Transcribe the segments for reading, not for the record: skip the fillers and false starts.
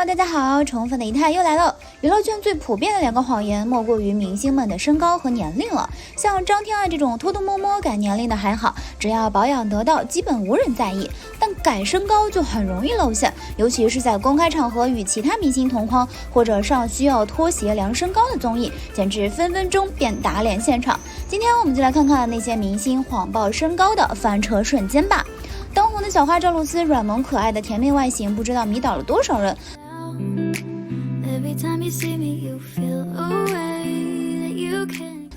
Hello， 大家好，宠粉的一太又来了。娱乐圈最普遍的两个谎言，莫过于明星们的身高和年龄了。像张天爱这种偷偷摸摸改年龄的还好，只要保养得当，基本无人在意。但改身高就很容易露馅，尤其是在公开场合与其他明星同框，或者上需要脱鞋量身高的综艺，简直分分钟变打脸现场。今天我们就来看看那些明星谎报身高的翻车瞬间吧。当红的小花赵露思软萌可爱的甜妹外形，不知道迷倒了多少人。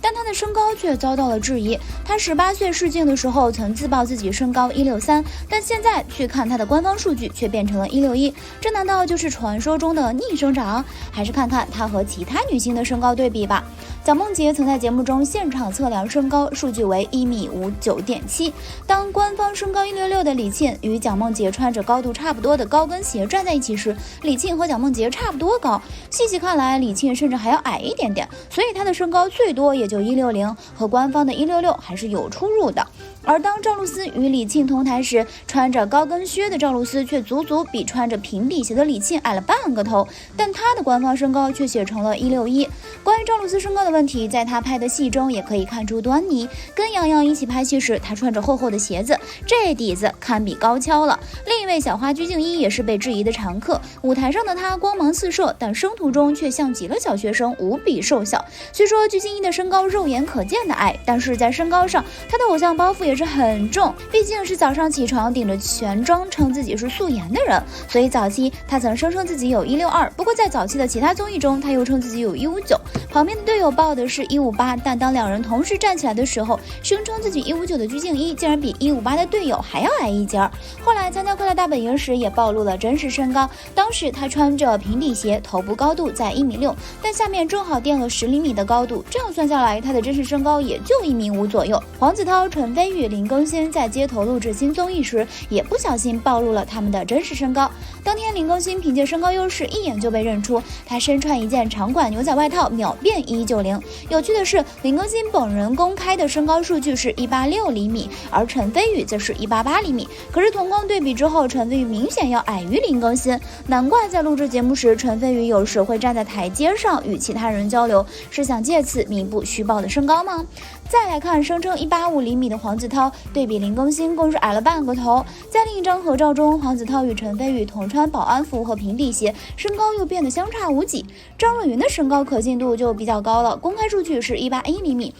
但她的身高却遭到了质疑。她18岁试镜的时候曾自曝自己身高163，但现在去看她的官方数据却变成了161，这难道就是传说中的逆生长？还是看看她和其他女星的身高对比吧。蒋梦婕曾在节目中现场测量身高，数据为1.59.7米。当官方身高166的李沁与蒋梦婕穿着高度差不多的高跟鞋站在一起时，李沁和蒋梦婕差不多高，细细看来李沁甚至还要矮一点点，所以她的身高最多也就160，和官方的166还是有出入的。而当赵露思与李沁同台时，穿着高跟靴的赵露思却足足比穿着平底鞋的李沁矮了半个头，但她的官方身高却写成了161。关于赵露思身高的问题，在她拍的戏中也可以看出端倪。跟杨洋一起拍戏时，她穿着厚厚的鞋子，这底子堪比高跷了。另一位小花鞠婧祎也是被质疑的常客，舞台上的她光芒四射，但生图中却像极了小学生，无比瘦小。虽说鞠婧祎的身高肉眼可见的矮，但是在身高上，她的偶像包袱也是很重，毕竟是早上起床顶着全妆称自己是素颜的人，所以早期她曾声称自己有162，不过在早期的其他综艺中，她又称自己有159，旁边的队友报的是158，但当两人同时站起来的时候，声称自己159的鞠婧祎竟然比158的队友还要矮一截儿。后来参加快乐大本营时也暴露了真实身高，当时她穿着平底鞋，头部高度在1.6米，但下面正好垫了10厘米的高度，这样算下来，她的真实身高也就1.5米左右。黄子韬、陈飞宇、林更新在街头录制新综艺时，也不小心暴露了他们的真实身高。当天林更新凭借身高优势一眼就被认出，他身穿一件长款牛仔外套，秒变190。有趣的是，林更新本人公开的身高数据是186厘米，而陈飞宇则是188厘米。可是同框对比之后，陈飞宇明显要矮于林更新，难怪在录制节目时，陈飞宇有时会站在台阶上与其他人交流，是想借此弥补虚报的身高吗？再来看声称185厘米的黄子韬，对比林更新更是矮了半个头。在另一张合照中，黄子韬与陈飞宇同穿保安服和平底鞋，身高又变得相差无几。张若昀的身高可信度就比较高了，公开数据是181厘米。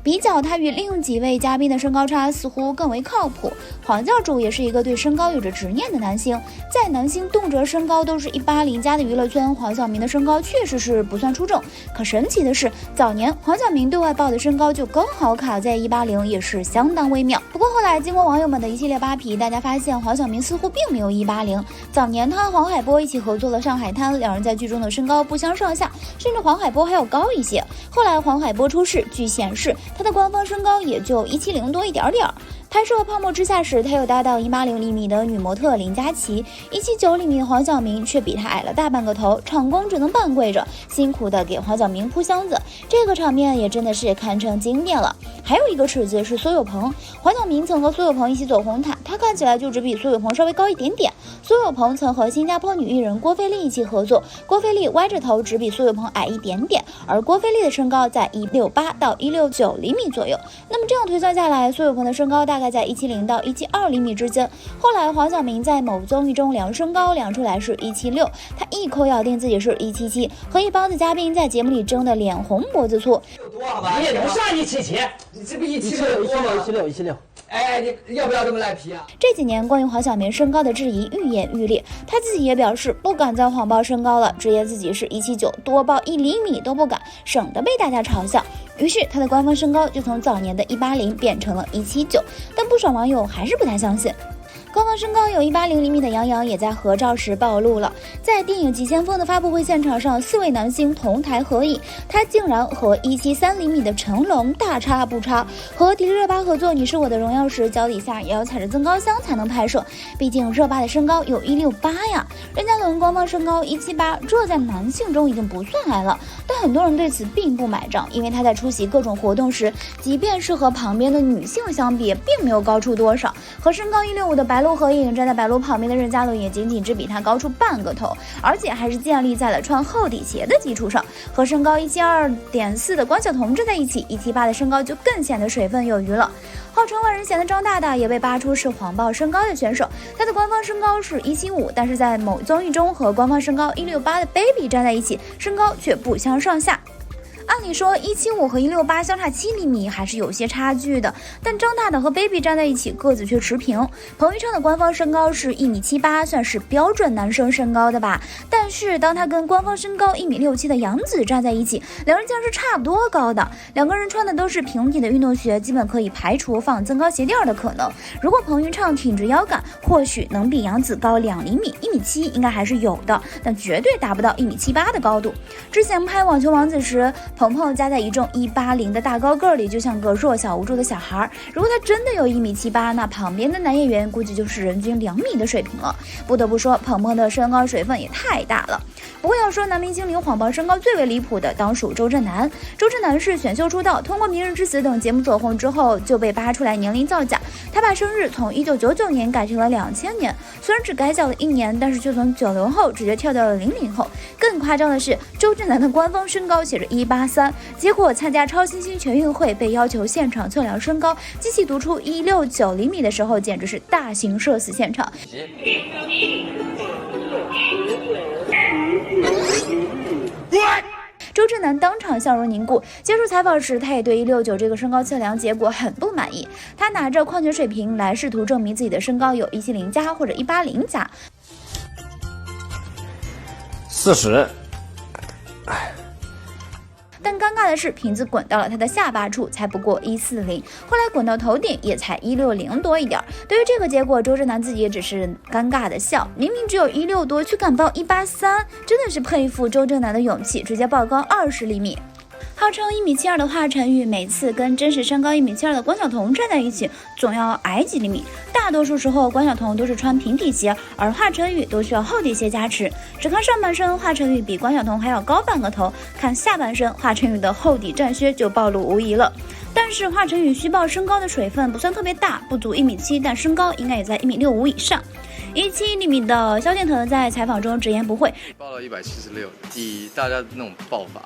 比较他与另几位嘉宾的身高差似乎更为靠谱。黄教主也是一个对身高有着执念的男星，在男星动辄身高都是180加的娱乐圈，黄晓明的身高确实是不算出众。可神奇的是，早年黄晓明对外报的身高就刚好卡在180，也是相当微妙。不过后来经过网友们的一系列扒皮，大家发现黄晓明似乎并没有180。早年他和黄海波一起合作了《上海滩》，两人在剧中的身高不相上下，甚至黄海波还要高一些。后来黄海波出事，据显示他的官方身高也就170多一点点。拍摄《泡沫之夏》时，他又搭档180厘米的女模特林佳琪，179厘米的黄晓明却比他矮了大半个头，场工只能半跪着，辛苦的给黄晓明铺箱子，这个场面也真的是堪称经典了。还有一个尺子是苏有朋，黄晓明曾和苏有朋一起走红毯，他看起来就只比苏有朋稍微高一点点。苏有朋曾和新加坡女艺人郭菲丽一起合作，郭菲丽歪着头只比苏有朋矮一点点，而郭菲丽的身高在168到169厘米左右。那么这样推算下来，苏有朋的身高大概在170到172厘米之间。后来黄晓明在某综艺中量身高，量出来是176，他一口咬定自己是177，和一帮子嘉宾在节目里争得脸红脖子粗。多好吧？你也能上177，你这不176？哎，你要不要这么赖皮啊？这几年关于黄晓明身高的质疑愈演愈烈，他自己也表示不敢再谎报身高了，直言自己是179，多报1厘米都不敢，省得被大家嘲笑。于是他的官方身高就从早年的180变成了179，但不少网友还是不太相信。官方身高有180厘米的杨洋也在合照时暴露了。在电影《急先锋》的发布会现场上，4位男星同台合影，他竟然和173厘米的成龙大差不差。和迪丽热巴合作《你是我的荣耀》时，脚底下也要踩着增高箱才能拍摄，毕竟热巴的身高有168呀，任嘉伦官方身高178，这在男性中已经不算矮了。但很多人对此并不买账，因为他在出席各种活动时，即便是和旁边的女性相比，并没有高出多少。和身高165的白鹿合影，站在白鹿旁边的任嘉伦也仅仅只比他高出半个头，而且还是建立在了穿厚底鞋的基础上。和身高172.4的关晓彤站在一起，178的身高就更显得水分有余了。号称万人嫌的张大大也被扒出是谎报身高的选手，他的官方身高是175，但是在某综艺中和官方身高168的 baby 站在一起，身高却不相上下。按理说175和168相差7厘米还是有些差距的，但张大大和 baby 站在一起个子却持平。彭昱畅的官方身高是1.78米，算是标准男生身高的吧，但是当他跟官方身高1.67米的杨紫站在一起，两人竟然是差不多高的。两个人穿的都是平底的运动鞋，基本可以排除放增高鞋垫的可能。如果彭昱畅挺直腰杆，或许能比杨紫高2厘米，1.7米应该还是有的，但绝对达不到1.78米的高度。之前拍网球王子时，鹏鹏夹在一众180的大高个里，就像个弱小无助的小孩。如果他真的有1.78米，那旁边的男演员估计就是人均2米的水平了。不得不说，鹏鹏的身高水分也太大了。不过要说男明星里谎报身高最为离谱的，当属周震南。周震南是选秀出道，通过《明日之子》等节目走红之后，就被扒出来年龄造假。他把生日从1999年改成了2000年，虽然只改小了1年，但是却从90后直接跳到了00后。更夸张的是，周震南的官方身高写着183，结果参加超新星全运会被要求现场测量身高，机器读出169厘米的时候，简直是大型社死现场。周震南当场笑容凝固。接受采访时，他也对169这个身高测量结果很不满意。他拿着矿泉水瓶来试图证明自己的身高有170加或者180加。40。但尴尬的是，瓶子滚到了他的下巴处，才不过140，后来滚到头顶也才160多一点。对于这个结果，周震南自己也只是尴尬的笑，明明只有16多，却敢报183，真的是佩服周震南的勇气，直接报高20厘米。号称1.72米的华晨宇，每次跟真实身高1.72米的关晓彤站在一起，总要矮几厘米。大多数时候，关晓彤都是穿平底鞋，而华晨宇都需要厚底鞋加持。只看上半身，华晨宇比关晓彤还要高半个头；看下半身，华晨宇的厚底战靴就暴露无遗了。但是华晨宇虚报身高的水分不算特别大，不足1.7米，但身高应该也在1.65米以上。171厘米的萧敬腾在采访中直言不讳，报了176，以大家那种报法。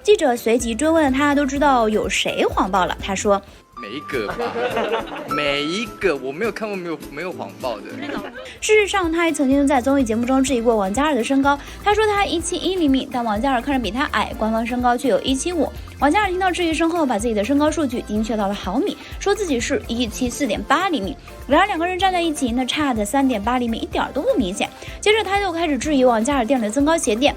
记者随即追问他，都知道有谁谎报了？他说每一个吧，每一个我没有看过没有谎报的。事实上，他还曾经在综艺节目中质疑过王嘉尔的身高。他说他171厘米，但王嘉尔看着比他矮，官方身高却有175。王嘉尔听到质疑声后，把自己的身高数据精确到了毫米，说自己是174.8厘米。然而两个人站在一起，那差的3.8厘米一点都不明显。接着他又开始质疑王嘉尔垫的增高鞋垫。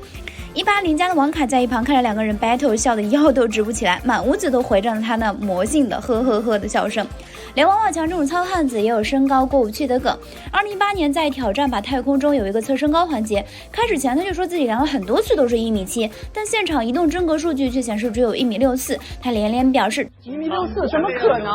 180加的王凯在一旁看着两个人 battle， 笑得腰都直不起来，满屋子都回荡着他那魔性的呵呵呵的笑声。连王宝强这种糙汉子也有身高过不去的梗。2018年在挑战吧太空中有一个测身高环节，开始前他就说自己量了很多次都是1.7米，但现场移动真格数据却显示只有1.64米。他连连表示1.64米，怎么可能？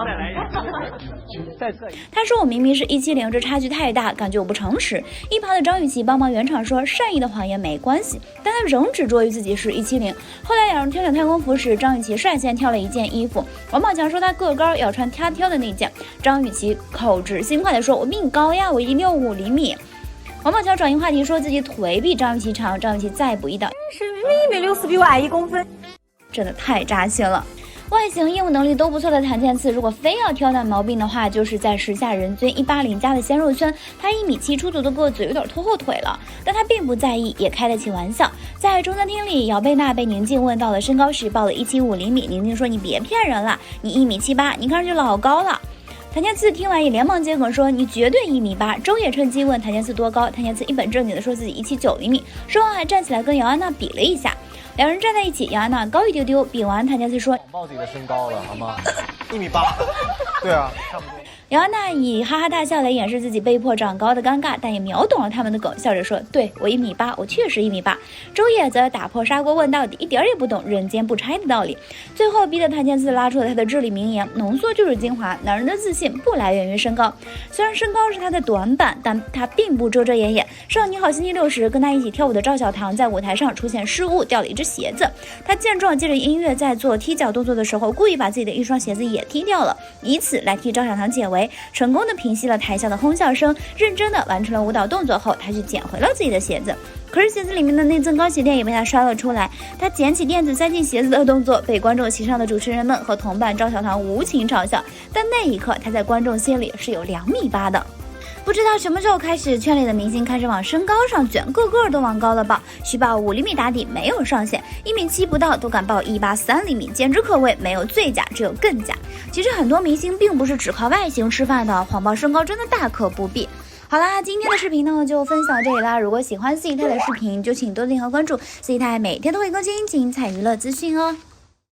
他说我明明是170，这差距太大，感觉我不诚实。一旁的张雨绮帮忙圆场说善意的谎言没关系，但他仍执着于自己是170。后来两人挑选太空服时，张雨绮率先挑了一件衣服，王宝强说他个高要穿他挑的那件，张雨绮口直心快的说我比你高呀，我165厘米。王宝强转移话题说自己腿比张雨绮长，张雨绮再补一刀，是1.64米，比我矮1公分，真的太扎心了。外形业务能力都不错的谭健次，如果非要挑男毛病的话，就是在时下人均180加的鲜肉圈，他1.7米出头的个子有点拖后腿了，但他并不在意，也开得起玩笑。在中餐厅里，姚贝娜被宁静问到了身高时，报了175厘米，宁静说你别骗人了，你1.78米，你看上去老高了。谭健次听完也连忙接梗说你绝对1.8米。周也趁机问谭健次多高，谭健次一本正经的说自己179厘米，说完还站起来跟姚安娜比了一下。两人站在一起，姚安娜高一丢丢，比完谭健次说谎报自己的身高了好吗？1.8米，对啊，差不多。姚安娜以哈哈大笑来掩饰自己被迫长高的尴尬，但也秒懂了他们的梗，笑着说对，我1.8米，我确实1.8米。周也则打破砂锅问到底，一点也不懂人间不拆的道理，最后逼得谭健次拉出了他的至理名言，浓缩就是精华，男人的自信不来源于身高。虽然身高是他的短板，但他并不遮遮掩掩。上《你好星期六》时，跟他一起跳舞的赵小棠在舞台上出现失误，掉了一只鞋子，他见状借着音乐在做踢脚动作的时候，故意把自己的一双鞋子也踢掉了，以此来替赵小棠解围。为，成功的平息了台下的哄笑声。认真的完成了舞蹈动作后，他去捡回了自己的鞋子，可是鞋子里面的那增高鞋垫也被他摔了出来。他捡起垫子塞进鞋子的动作被观众席上的主持人们和同伴赵小棠无情嘲笑，但那一刻他在观众心里是有2.8米的。不知道什么时候开始，圈里的明星开始往身高上卷，个个都往高了报，虚报5厘米打底没有上限，1.7米不到都敢报183厘米，简直可谓没有最假，只有更假。其实很多明星并不是只靠外形吃饭的，谎报身高真的大可不必。好啦，今天的视频呢就分享到这里啦。如果喜欢四姨太的视频，就请多点和关注，四姨太每天都会更新精彩娱乐资讯哦。